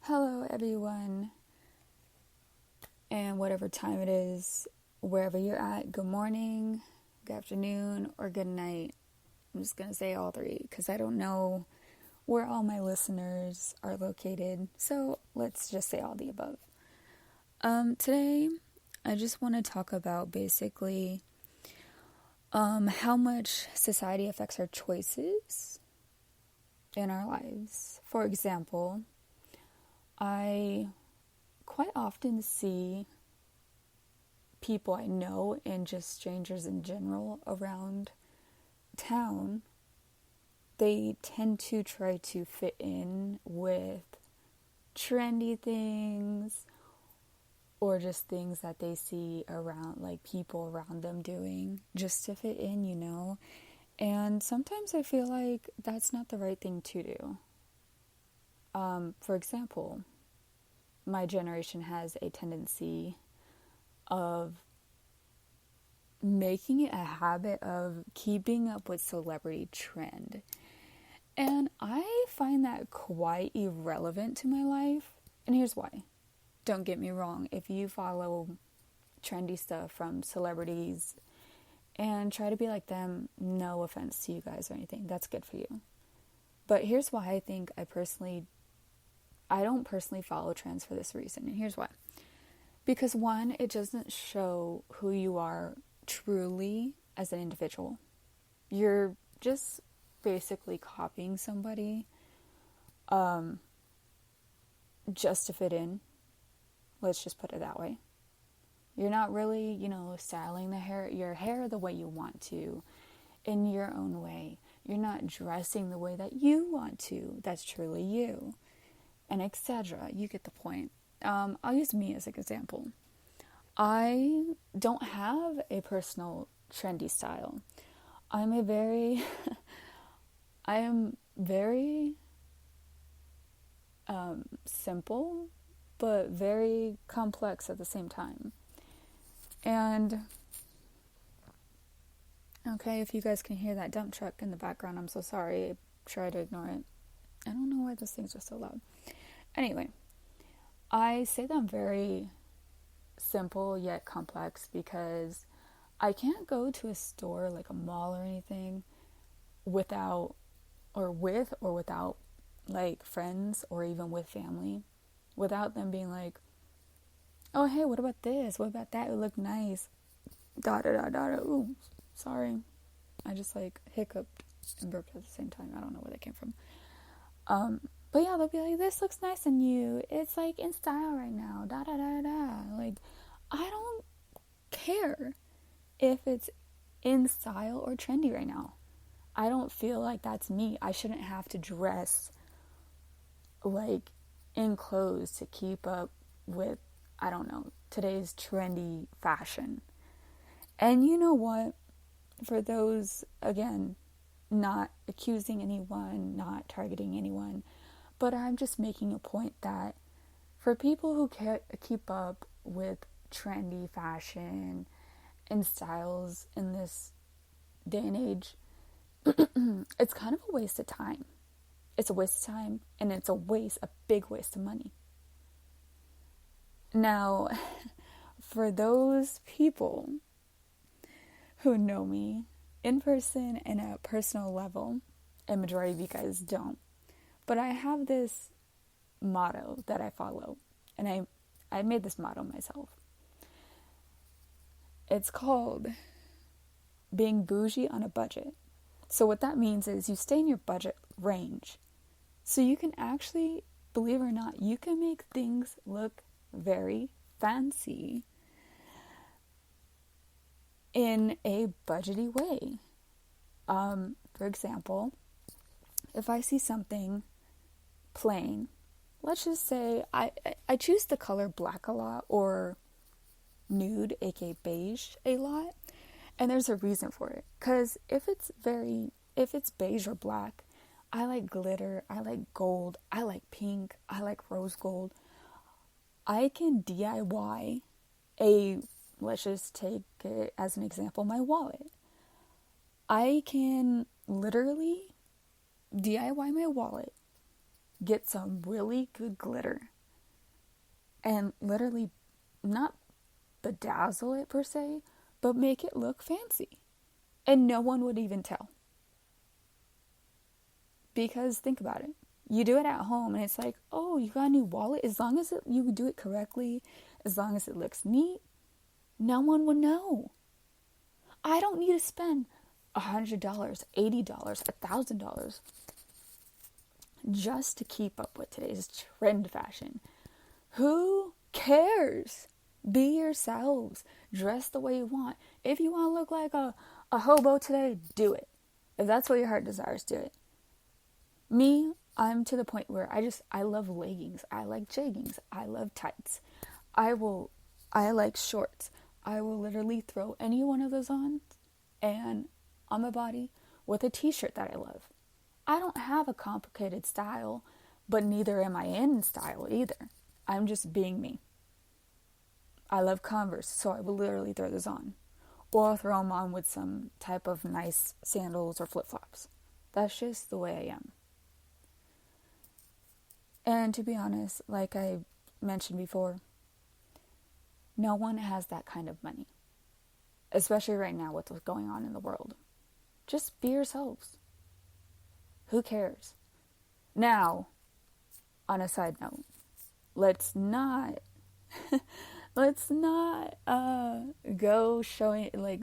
Hello, everyone, and whatever time it is, wherever you're at, good morning, good afternoon, or good night. I'm just going to say all three because I don't know where all my listeners are located, so let's just say all the above. Today, I just want to talk about basically how much society affects our choices in our lives. For example, I quite often see people I know and just strangers in general around town. They tend to try to fit in with trendy things or just things that they see around, like people around them doing, just to fit in, you know. And sometimes I feel like that's not the right thing to do. For example, my generation has a tendency of making it a habit of keeping up with celebrity trend. And I find that quite irrelevant to my life. And here's why. Don't get me wrong. If you follow trendy stuff from celebrities and try to be like them, no offense to you guys or anything, that's good for you. But here's why I think I don't personally follow trends for this reason. And here's why. Because one, it doesn't show who you are truly as an individual. You're just basically copying somebody just to fit in. Let's just put it that way. You're not really, styling your hair the way you want to in your own way. You're not dressing the way that you want to. That's truly you. And etc. You get the point. I'll use me as an example. I don't have a personal trendy style. I am very simple, but very complex at the same time. And okay, if you guys can hear that dump truck in the background, I'm so sorry. Try to ignore it. I don't know why those things are so loud. Anyway, I say that I'm very simple yet complex because I can't go to a store like a mall or anything without like friends or even with family, without them being like, oh hey, what about this? What about that? It would look nice. Ooh, sorry. I just like hiccuped and burped at the same time. I don't know where that came from. But yeah, they'll be like, this looks nice on you. It's like in style right now. Like, I don't care if it's in style or trendy right now. I don't feel like that's me. I shouldn't have to dress like in clothes to keep up with, I don't know, today's trendy fashion. And you know what? For those, again, not accusing anyone, not targeting anyone, but I'm just making a point that for people who keep up with trendy fashion and styles in this day and age, it's kind of a waste of time. It's a waste of time, and it's a big waste of money. Now, for those people who know me in person and at a personal level, and majority of you guys don't, but I have this motto that I follow, and I made this motto myself. It's called being bougie on a budget. So what that means is you stay in your budget range. So you can actually, believe it or not, you can make things look very fancy in a budgety way. For example, if I see something plain, let's just say I choose the color black a lot, or nude, aka beige, a lot, and there's a reason for it. Because if it's beige or black, I like glitter, I like gold, I like pink, I like rose gold. I can DIY let's just take it as an example, my wallet. I can literally DIY my wallet, get some really good glitter, and literally not bedazzle it per se, but make it look fancy. And no one would even tell. Because think about it. You do it at home and it's like, oh, you got a new wallet. As long as you do it correctly, as long as it looks neat, no one would know. I don't need to spend $100, $80, $1,000 just to keep up with today's trend fashion. Who cares? Be yourselves. Dress the way you want. If you want to look like a hobo today, do it. If that's what your heart desires, do it. Me, I'm to the point where I love leggings. I like jeggings. I love tights. I like shorts. I will literally throw any one of those on my body with a t-shirt that I love. I don't have a complicated style, but neither am I in style either. I'm just being me. I love Converse, so I will literally throw those on. Or I'll throw them on with some type of nice sandals or flip-flops. That's just the way I am. And to be honest, like I mentioned before, no one has that kind of money. Especially right now with what's going on in the world. Just be yourselves. Who cares? Now, on a side note, let's not go showing like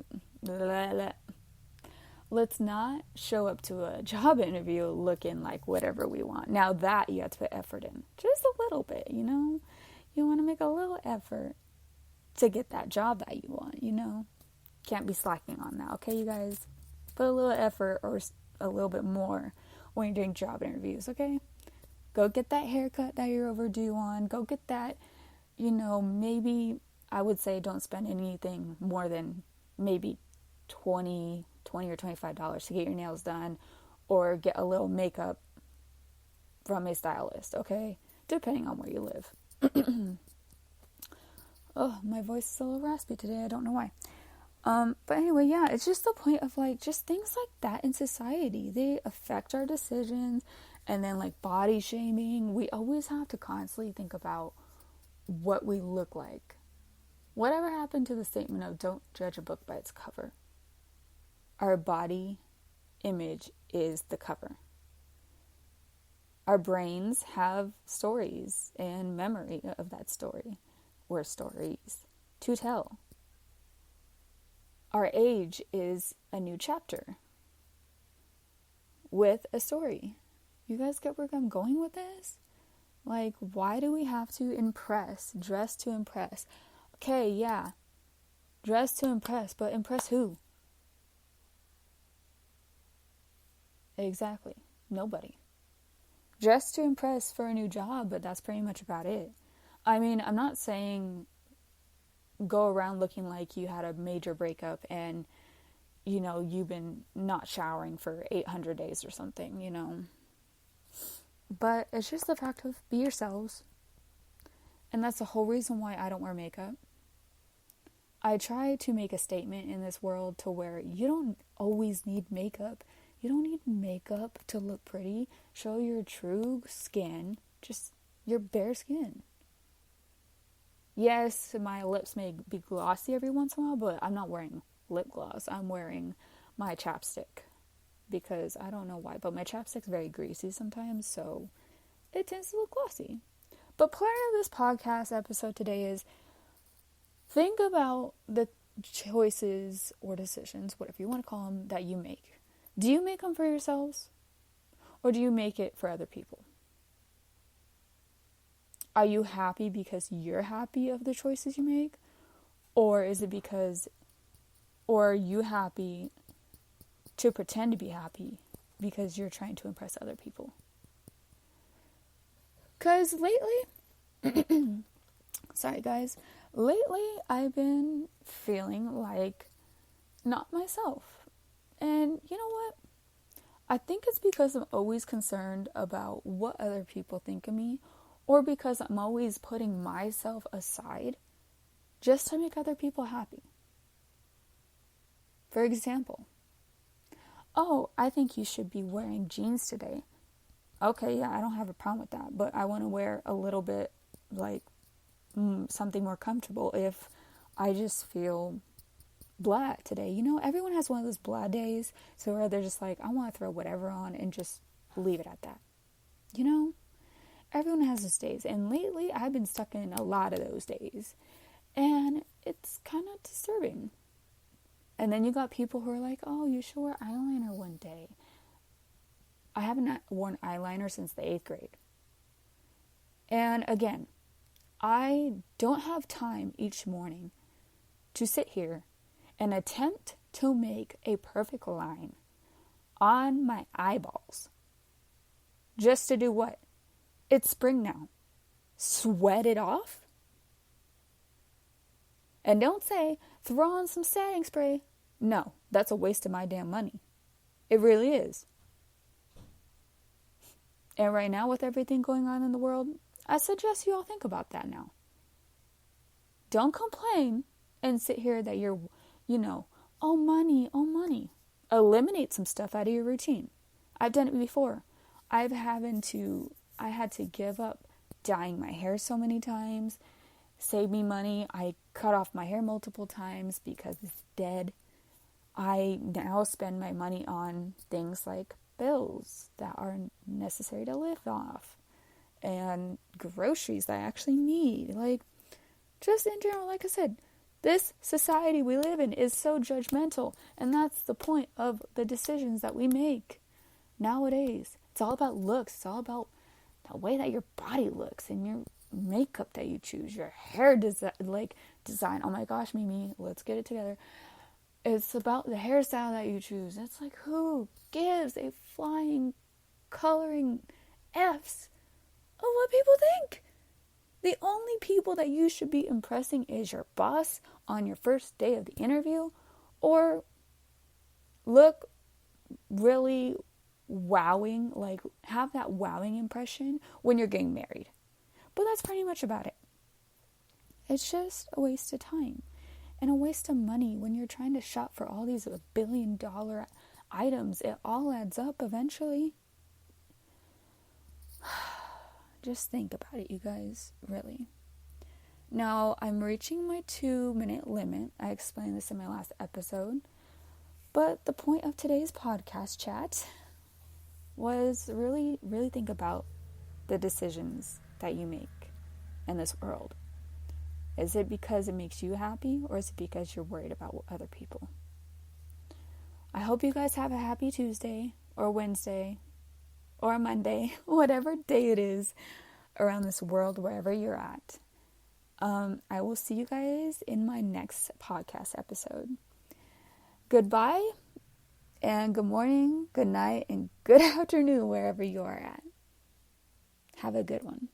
let's not show up to a job interview looking like whatever we want. Now that you have to put effort in. Just a little bit, you know? You want to make a little effort to get that job that you want, you know? Can't be slacking on that, okay, you guys? Put a little effort or a little bit more when you're doing job interviews, okay? Go get that haircut that you're overdue on. Go get that, you know, maybe I would say don't spend anything more than maybe $20 or $25 to get your nails done, or get a little makeup from a stylist, okay? Depending on where you live. Oh, my voice is a little raspy today. I don't know why. But anyway, yeah, it's just the point of like, just things like that in society. They affect our decisions. And then like body shaming. We always have to constantly think about what we look like. Whatever happened to the statement of don't judge a book by its cover? Our body image is the cover. Our brains have stories and memory of that story, or stories to tell. Our age is a new chapter with a story. You guys get where I'm going with this? Like, why do we have to impress, dress to impress? Okay, yeah, dress to impress, but impress who? Exactly, nobody. Dress to impress for a new job, but that's pretty much about it. I mean, I'm not saying go around looking like you had a major breakup and, you know, you've been not showering for 800 days or something, you know. But it's just the fact of be yourselves. And that's the whole reason why I don't wear makeup. I try to make a statement in this world to where you don't always need makeup. You don't need makeup to look pretty. Show your true skin. Just your bare skin. Yes, my lips may be glossy every once in a while, but I'm not wearing lip gloss. I'm wearing my chapstick. Because I don't know why, but my chapstick's very greasy sometimes, so it tends to look glossy. But part of this podcast episode today is think about the choices or decisions, whatever you want to call them, that you make. Do you make them for yourselves? Or do you make it for other people? Are you happy because you're happy of the choices you make? Or is it because, or are you happy to pretend to be happy because you're trying to impress other people? Because lately, sorry guys, lately I've been feeling like not myself. And you know what? I think it's because I'm always concerned about what other people think of me, or because I'm always putting myself aside just to make other people happy. For example, oh, I think you should be wearing jeans today. Okay, yeah, I don't have a problem with that, but I want to wear a little bit, like, something more comfortable if I just feel blah today. You know, everyone has one of those blah days, so where they're just like, I want to throw whatever on and just leave it at that. You know, everyone has those days, and lately I've been stuck in a lot of those days, and it's kind of disturbing. And then you got people who are like, oh, you should wear eyeliner one day. I haven't worn eyeliner since the 8th grade. And again, I don't have time each morning to sit here and attempt to make a perfect line on my eyeballs. Just to do what? It's spring now. Sweat it off? And don't say, throw on some setting spray. No, that's a waste of my damn money. It really is. And right now, with everything going on in the world, I suggest you all think about that now. Don't complain and sit here that you're, oh money. Eliminate some stuff out of your routine. I've done it before. I had to give up dyeing my hair so many times. Save me money. I cut off my hair multiple times because it's dead. I now spend my money on things like bills that are necessary to live off and groceries that I actually need. Like, just in general, like I said, this society we live in is so judgmental, and that's the point of the decisions that we make nowadays. It's all about looks. It's all about the way that your body looks and your makeup that you choose, your hair design. Oh my gosh, Mimi, let's get it together. It's about the hairstyle that you choose. It's like, who gives a flying coloring F's of what people think? The only people that you should be impressing is your boss on your first day of the interview, or look really wowing, like have that wowing impression when you're getting married. But that's pretty much about it. It's just a waste of time and a waste of money when you're trying to shop for all these $1 billion items. It all adds up eventually. Just think about it, you guys, really. Now, I'm reaching my 2-minute limit. I explained this in my last episode. But the point of today's podcast chat was really, really think about the decisions that you make in this world. Is it because it makes you happy, or is it because you're worried about other people? I hope you guys have a happy Tuesday or Wednesday or Monday, whatever day it is around this world, wherever you're at. I will see you guys in my next podcast episode. Goodbye, and good morning, good night, and good afternoon, wherever you are at. Have a good one.